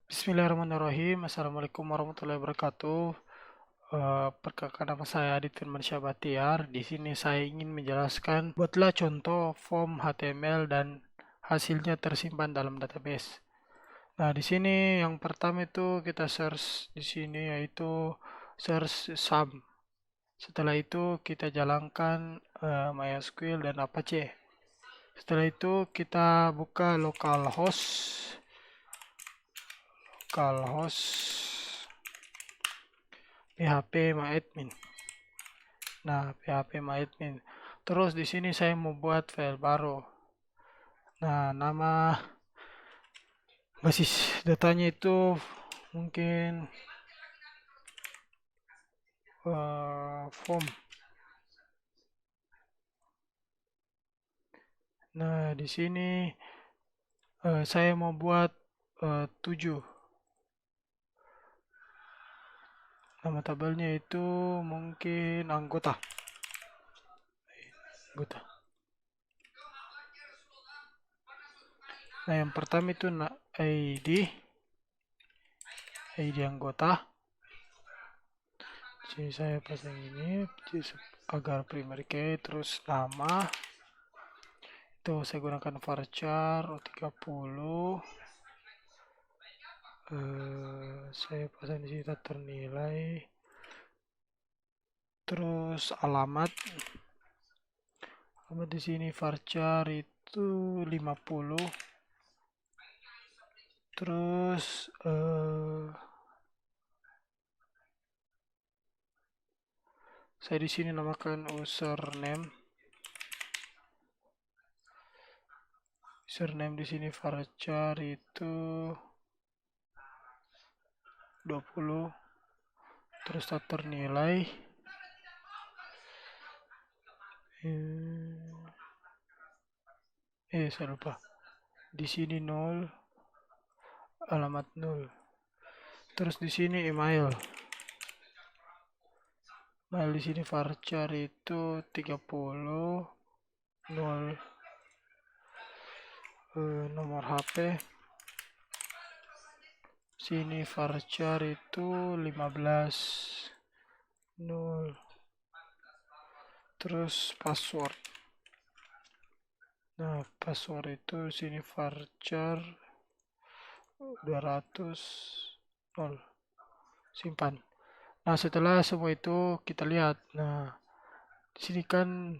Bismillahirrahmanirrahim. Assalamualaikum warahmatullahi wabarakatuh. Perkenalkan nama saya Adit Firmansyah Batiar. Di sini saya ingin menjelaskan buatlah contoh form HTML dan hasilnya tersimpan dalam database. Nah, di sini yang pertama itu kita search di sini yaitu search sum. Setelah itu kita jalankan MySQL dan Apache. Setelah itu kita buka localhost PHP MyAdmin. Nah, PHP MyAdmin. Terus di sini saya mau buat file baru. Nah, nama basis datanya itu mungkin form. Nah, di sini saya mau buat 7. Nama tabelnya itu mungkin anggota. Nah, yang pertama itu ID anggota. Jadi saya pasang ini agar primary key, terus nama itu saya gunakan varchar 30. Saya pasang di sini tak ternilai. Terus alamat di sini varchar itu 50. Terus saya di sini namakan username di sini varchar itu 20. Terus tak ternilai. Saya lupa. Di sini 0, alamat 0. Terus di sini email. Di sini varchar itu 30, 0, nomor HP. Sini varchar itu 15, 0. Terus password. Nah, password itu sini varchar 200, 0. Simpan. Nah, setelah semua itu kita lihat. Nah, di sini kan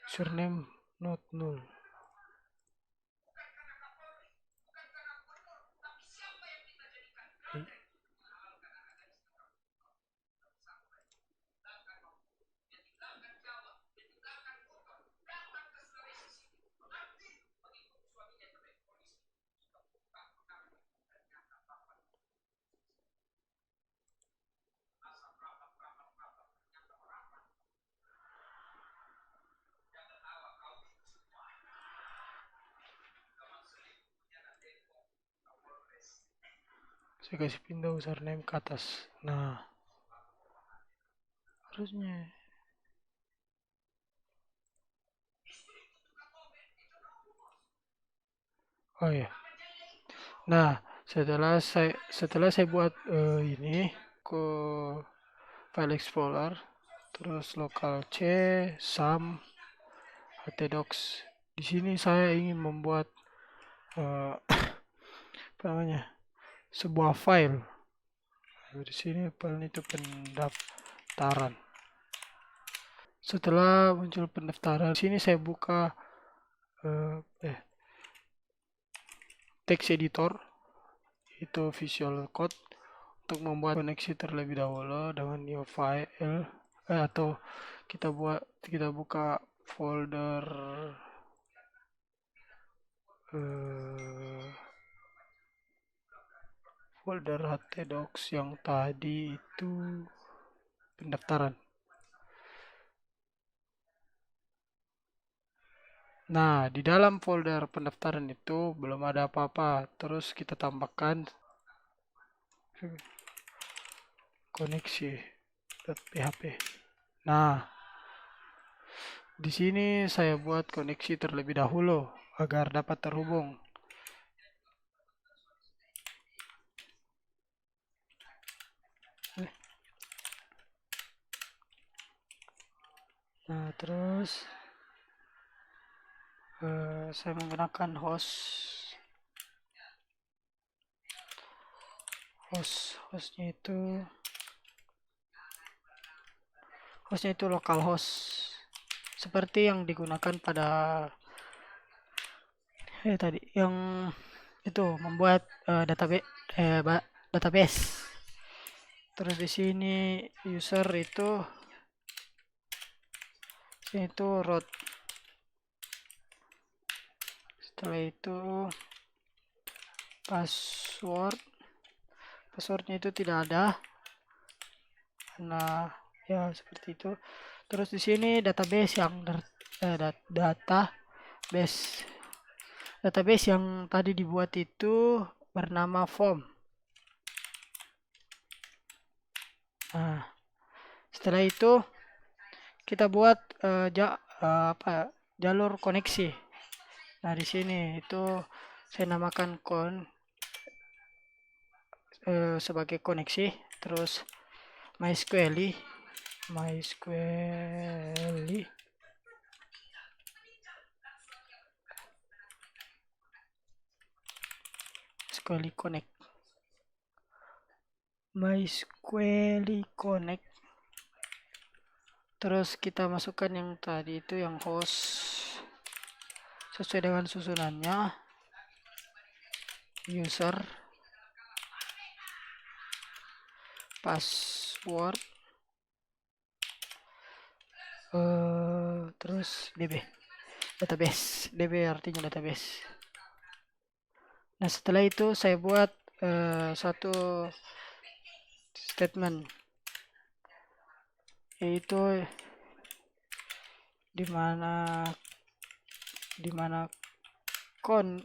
username not null. Saya kasih pindah username ke atas. Nah, harusnya. Oh ya. Nah, setelah saya buat ini ke file explorer, terus local c sum htdocs. Di sini saya ingin membuat apa namanya? Sebuah file. Di sini file itu pendaftaran. Setelah muncul pendaftaran, di sini saya buka text editor, itu Visual Code, untuk membuat koneksi terlebih dahulu dengan new file, atau kita buka folder htdocs yang tadi itu pendaftaran. Nah, di dalam folder pendaftaran itu belum ada apa-apa. Terus kita tambahkan koneksi.php. Nah, di sini saya buat koneksi terlebih dahulu agar dapat terhubung. Nah, terus saya menggunakan hostnya itu localhost seperti yang digunakan pada tadi yang itu membuat database. Terus di sini user itu root. Setelah itu passwordnya itu tidak ada. Nah, ya seperti itu. Terus di sini database yang tadi dibuat itu bernama form. Nah, setelah itu kita buat jalur koneksi. Nah, di sini itu saya namakan sebagai koneksi. Terus MySQL connect. MySQL connect. Terus kita masukkan yang tadi itu yang host sesuai dengan susunannya, user, password, terus database. DB artinya database. Nah, setelah itu saya buat satu statement, yaitu dimana con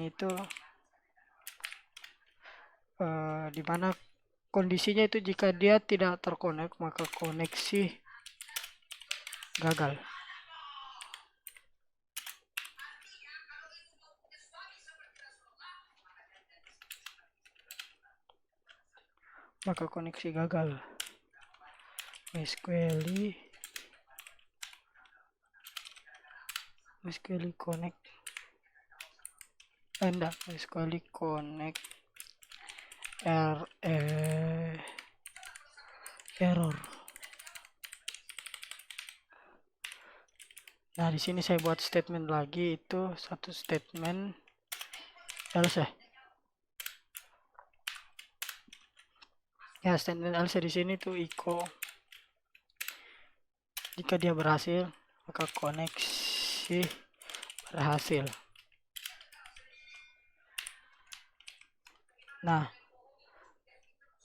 itu dimana kondisinya itu jika dia tidak terkonek maka koneksi gagal. MySQL connect MySQL connect error. Nah, di sini saya buat statement lagi, itu satu statement else. Ya, statement else di sini tuh echo. Jika dia berhasil, maka koneksi berhasil. Nah,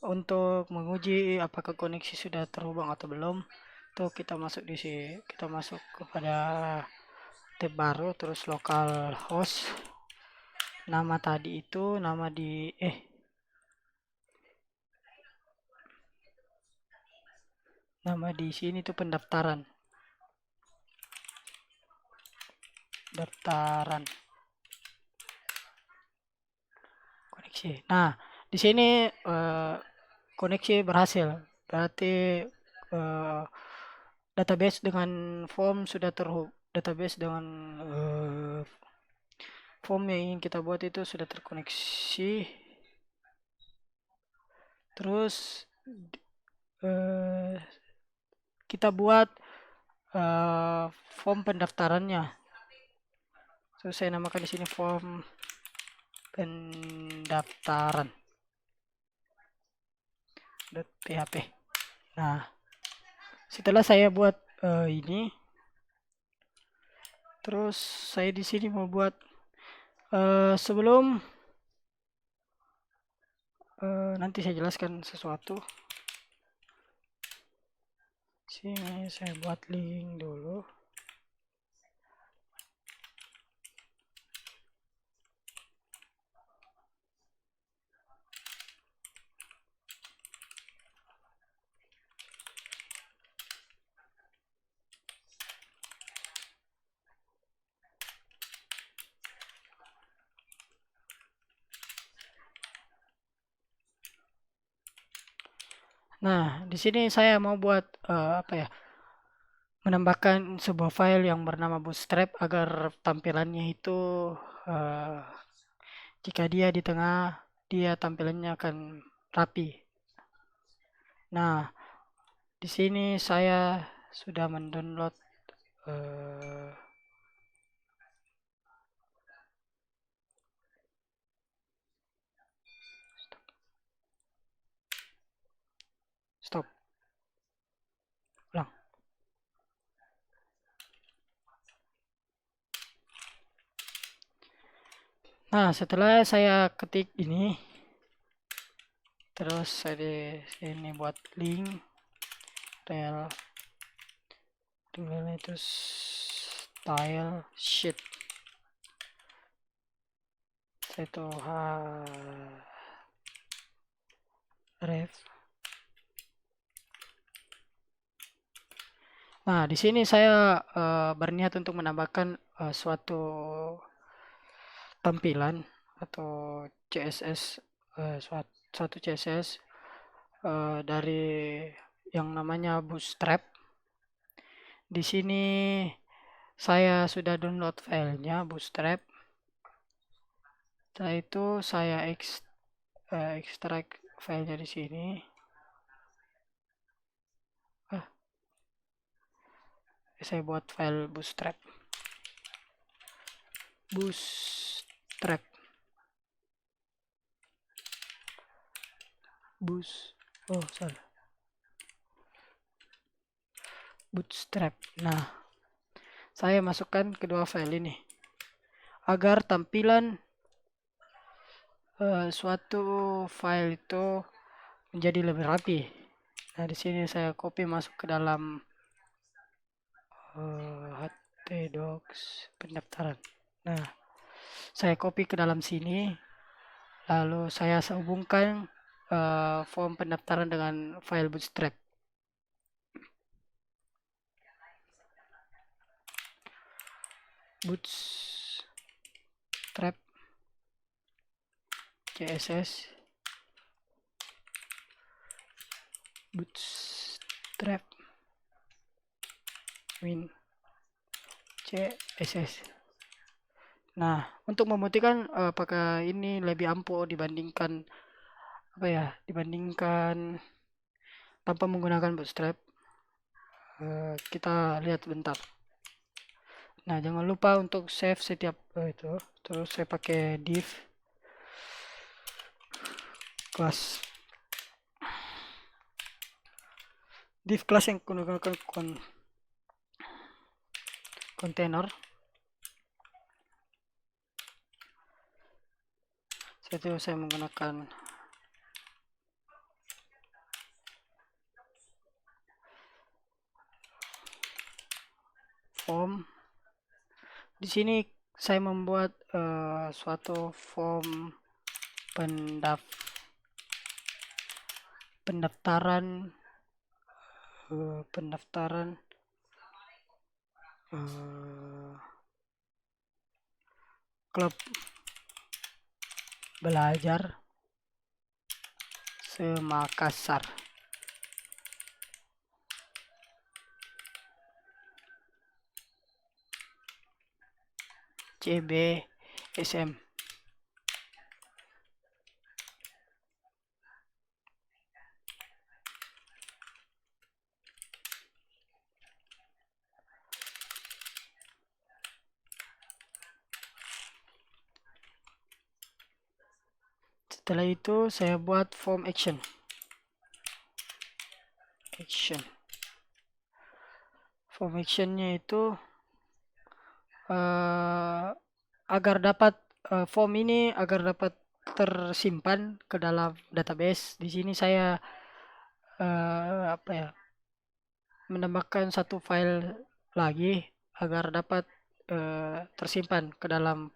untuk menguji apakah koneksi sudah terhubung atau belum, tuh kita masuk di sini, kita masuk kepada tab baru, terus localhost. Nama tadi itu nama di sini tuh pendaftaran. Koneksi. Nah, di sini koneksi berhasil. Berarti database dengan form sudah database dengan form yang ingin kita buat itu sudah terkoneksi. Terus kita buat form pendaftarannya. Terus saya namakan di sini form pendaftaran .php. Nah, setelah saya buat ini, terus saya di sini mau buat sebelum nanti saya jelaskan sesuatu. Sini saya buat link dulu. Nah, di sini saya mau buat menambahkan sebuah file yang bernama Bootstrap agar tampilannya itu eh, jika dia di tengah, dia tampilannya akan rapi. Nah, di sini saya sudah mendownload eh, stop, ulang. Nah, setelah saya ketik ini, terus saya di sini buat link rel itu style sheet itu ref. Nah, di sini saya berniat untuk menambahkan suatu tampilan atau CSS, suatu CSS dari yang namanya Bootstrap. Di sini saya sudah download filenya Bootstrap. Setelah itu saya ekstrak filenya di sini. Saya buat file Bootstrap. Salah. Bootstrap. Nah, saya masukkan kedua file ini agar tampilan suatu file itu menjadi lebih rapi. Nah, di sini saya copy masuk ke dalam htdocs pendaftaran. Nah, saya copy ke dalam sini, lalu saya hubungkan form pendaftaran dengan file Bootstrap. Bootstrap CSS Bootstrap min CSS. Nah, untuk membuktikan apakah ini lebih ampuh dibandingkan dibandingkan tanpa menggunakan Bootstrap, kita lihat bentar. Nah, jangan lupa untuk save setiap itu. Terus saya pakai div class yang menggunakan kontainer. Setelah itu saya menggunakan form. Di sini saya membuat suatu form pendaftaran klub belajar Semakassar. CBSM. Setelah itu saya buat form action. Form actionnya itu agar dapat form ini agar dapat tersimpan ke dalam database. Di sini saya menambahkan satu file lagi agar dapat tersimpan ke dalam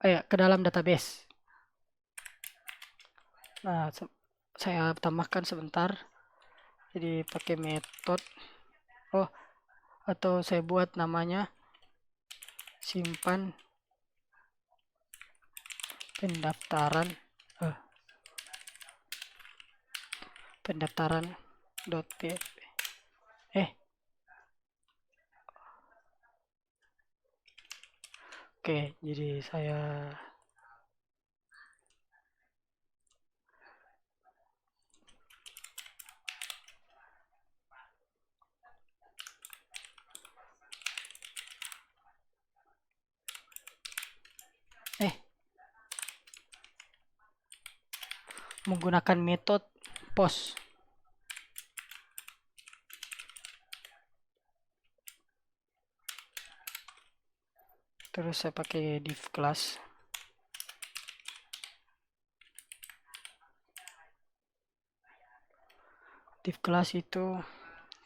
ke dalam database. Nah, saya tambahkan sebentar. Jadi pakai metode atau saya buat namanya simpan pendaftaran pendaftaran .php. Oke, jadi saya menggunakan metode post. Terus saya pakai div class. Div class itu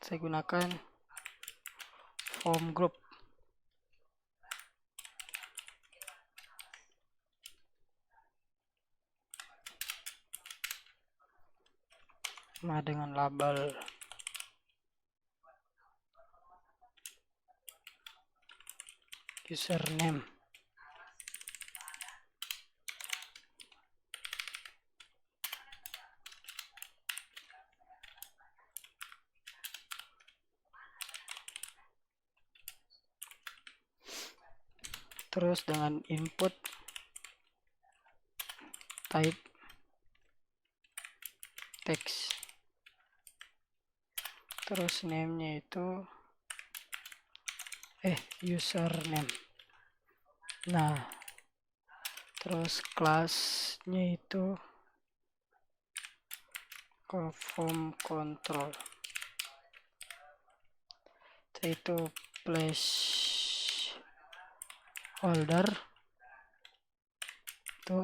saya gunakan form group. Nah, dengan label username. Terus dengan input type text. Terus name-nya itu username. Nah, terus kelasnya itu ke form control. Itu placeholder, itu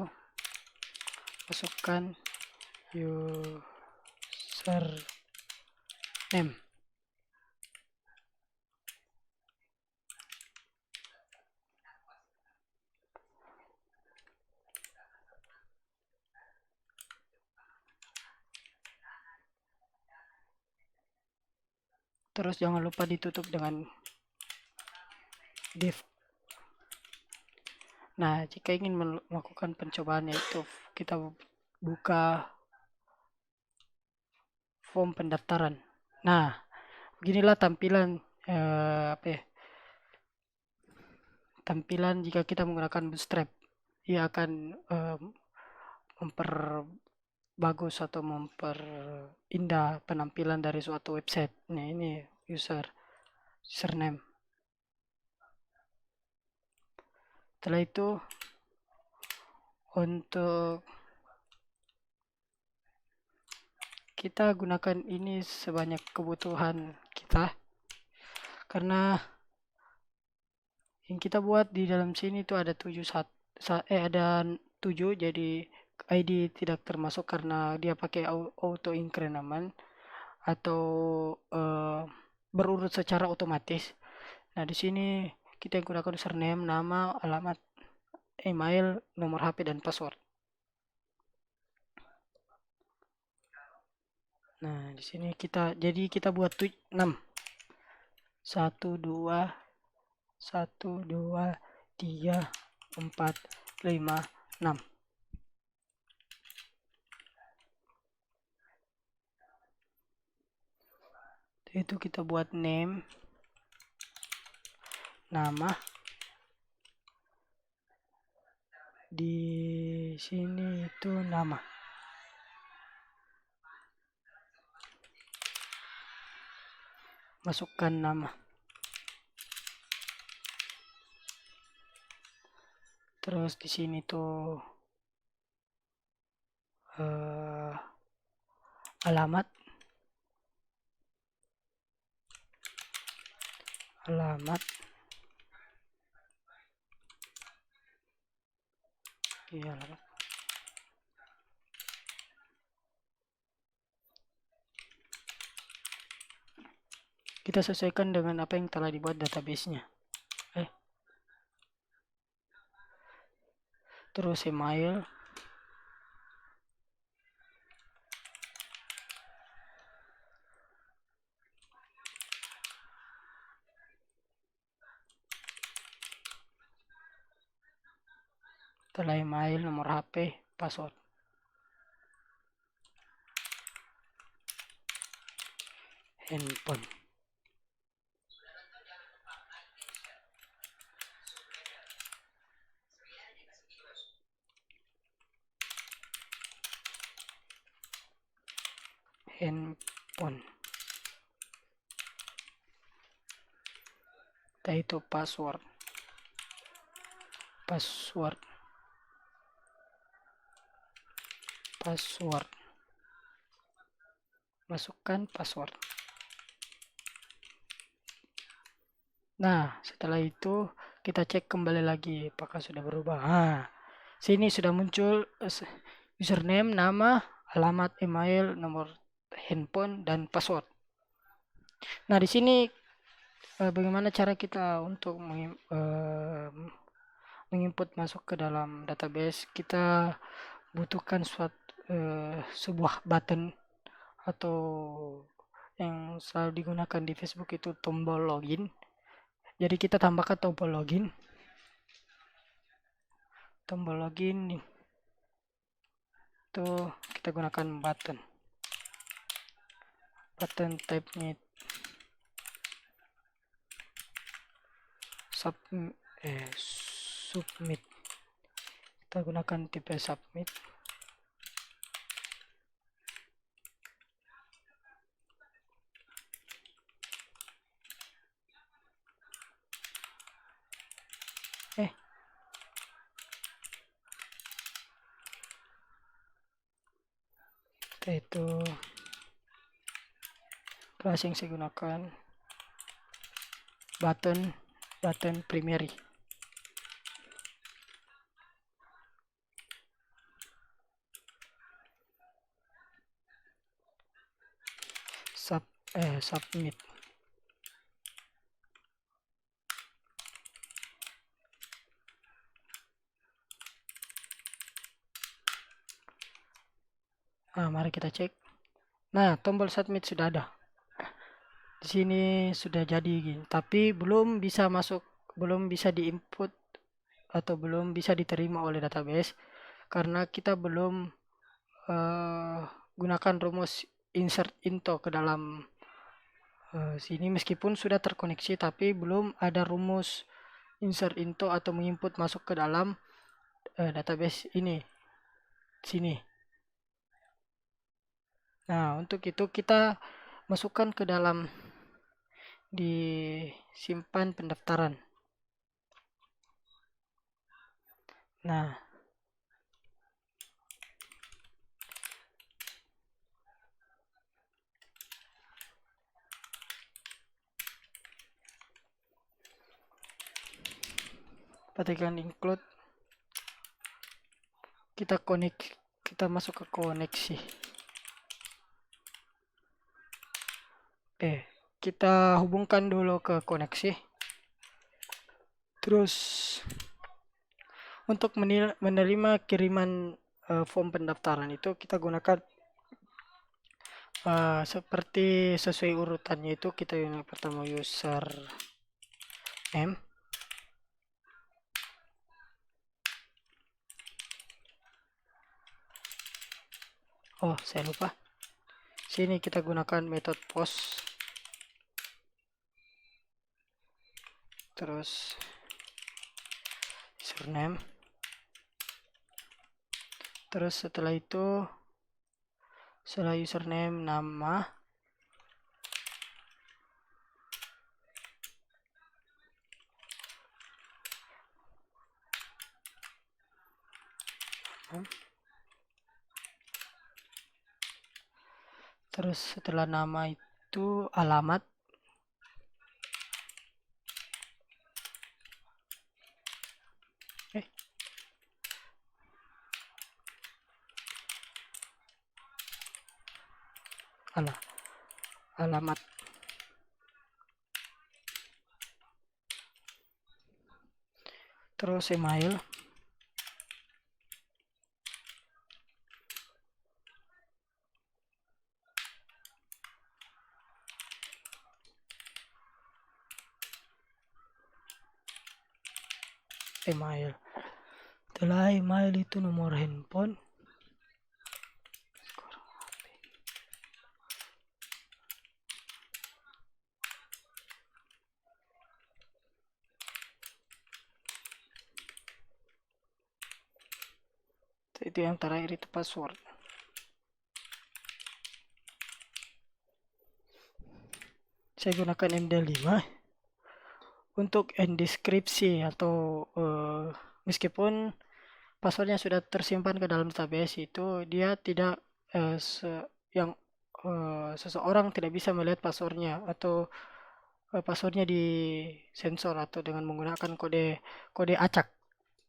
masukkan username. Terus jangan lupa ditutup dengan div. Nah, jika ingin melakukan pencobaan, yaitu kita buka form pendaftaran. Nah, beginilah tampilan tampilan jika kita menggunakan Bootstrap. Ia akan memperbagus atau memperindah penampilan dari suatu website. Nah, ini username. Setelah itu, untuk kita gunakan ini sebanyak kebutuhan kita, karena yang kita buat di dalam sini itu ada 7, jadi ID tidak termasuk karena dia pakai auto increment atau berurut secara otomatis. Nah, di sini kita gunakan username, nama, alamat, email, nomor HP, dan password. Nah, di sini kita buat 6. 1 2 1 2 3 4 5 6. Itu kita buat name, nama. Di sini itu nama. Masukkan nama. Terus di sini tuh alamat. Iya, alamat. Kita sesuaikan dengan apa yang telah dibuat database-nya. Terus email. Setelah email, nomor HP, password. handphone. Handphone. Itu password. Masukkan password. Nah, setelah itu kita cek kembali lagi apakah sudah berubah. Sini sudah muncul username, nama, alamat email, nomor handphone, dan password. Nah, di sini bagaimana cara kita untuk menginput masuk ke dalam database. Kita butuhkan sebuah button atau yang selalu digunakan di Facebook itu tombol login. Jadi kita tambahkan tombol login. Itu kita gunakan button type-nya submit. Kita gunakan tipe submit. Itu kelas yang saya gunakan button primary. Submit. Mari kita cek. Nah, tombol submit sudah ada. Di sini sudah jadi, tapi belum bisa diinput atau belum bisa diterima oleh database karena kita belum gunakan rumus insert into ke dalam sini. Meskipun sudah terkoneksi tapi belum ada rumus insert into atau menginput masuk ke dalam database ini sini. Nah, untuk itu kita masukkan ke dalam di simpan pendaftaran. Nah, ketikkan include, kita masuk ke koneksi. Kita hubungkan dulu ke koneksi. Terus untuk menerima kiriman form pendaftaran itu kita gunakan seperti sesuai urutannya. Itu kita yang pertama user name. Saya lupa. Sini kita gunakan metode post. Terus username. Terus setelah username, nama. Terus setelah nama itu alamat. Alamat. Terus email. Setelah email itu nomor handphone. Itu yang terakhir itu password. Saya gunakan MD5 untuk deskripsi atau meskipun passwordnya sudah tersimpan ke dalam database itu, dia tidak seseorang tidak bisa melihat passwordnya atau passwordnya di sensor atau dengan menggunakan kode acak.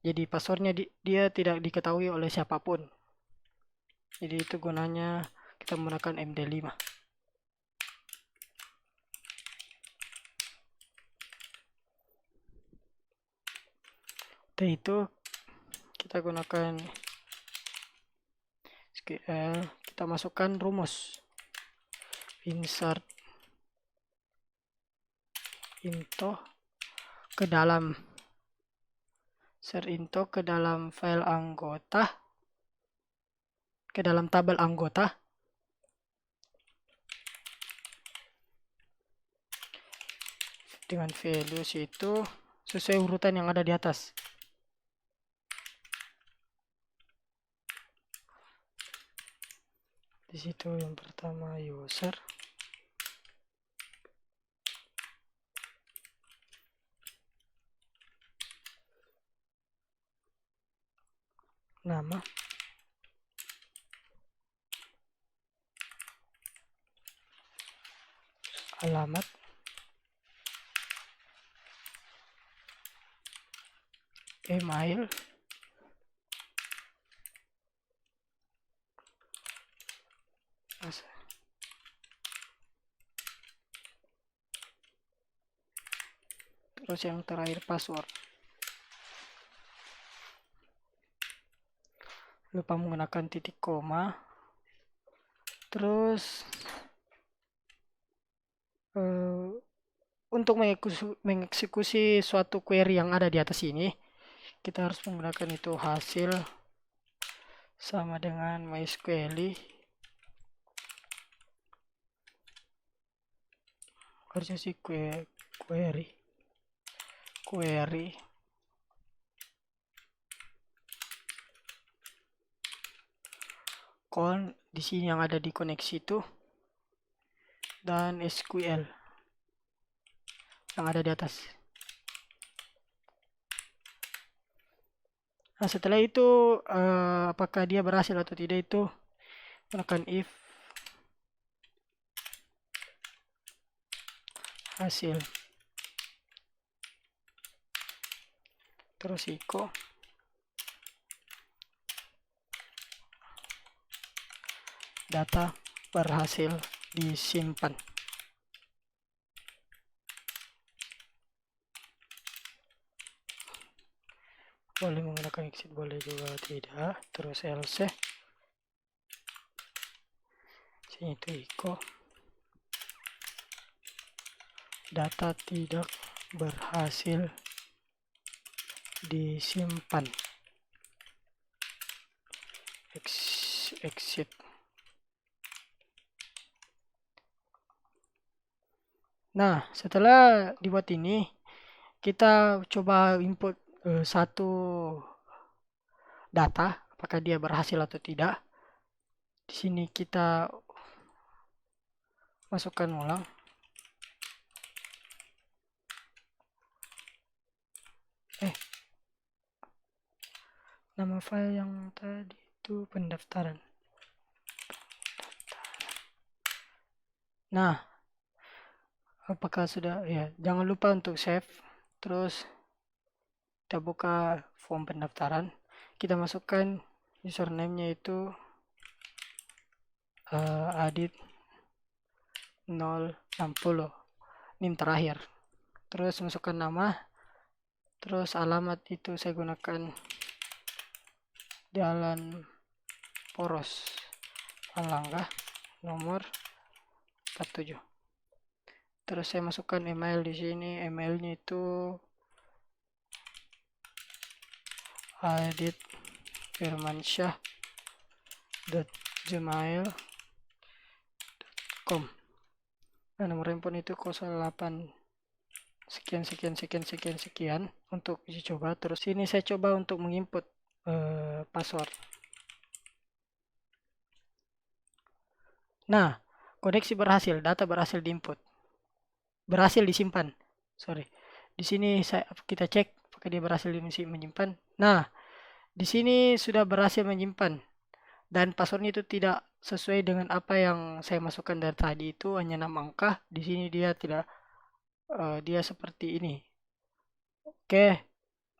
Jadi passwordnya dia tidak diketahui oleh siapapun. Jadi itu gunanya kita menggunakan MD5. Setelah itu kita gunakan SQL, kita masukkan rumus insert into ke dalam file anggota, ke dalam tabel anggota dengan values itu sesuai urutan yang ada di atas. Di situ yang pertama user, nama, alamat, email, terus yang terakhir password. Lupa menggunakan titik koma. Terus untuk mengeksekusi suatu query yang ada di atas ini, kita harus menggunakan itu hasil sama dengan MySQL. Harusnya sih query call di sini yang ada di koneksi itu, dan SQL yang ada di atas. Nah, setelah itu apakah dia berhasil atau tidak itu gunakan if hasil, terus echo data berhasil disimpan. Boleh menggunakan exit, boleh juga tidak. Terus else sini itu echo data tidak berhasil disimpan, exit. Nah, setelah dibuat ini, kita coba input satu data, apakah dia berhasil atau tidak. Di sini kita masukkan ulang. Nama file yang tadi itu pendaftaran. Nah, apakah sudah ya? Jangan lupa untuk save. Terus kita buka form pendaftaran. Kita masukkan username-nya itu adit 060, NIM terakhir. Terus masukkan nama. Terus alamat itu saya gunakan Jalan Poros, Palangga, nomor 47. Terus saya masukkan email di sini. Emailnya itu aditfirmansyah.gmail.com. Nah, nomor handphone itu 08 sekian untuk uji coba. Terus ini saya coba untuk menginput password. Nah, koneksi berhasil, data berhasil diinput, berhasil disimpan. Sorry. Di sini kita cek apakah dia berhasil menyimpan. Nah, di sini sudah berhasil menyimpan dan passwordnya itu tidak sesuai dengan apa yang saya masukkan dari tadi, itu hanya 6 angka. Di sini dia tidak dia seperti ini. Oke,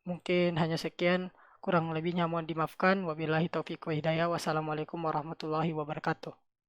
mungkin hanya sekian. Kurang lebihnya mohon dimaafkan. Wabillahi taufiq wa hidayah. Wassalamualaikum warahmatullahi wabarakatuh.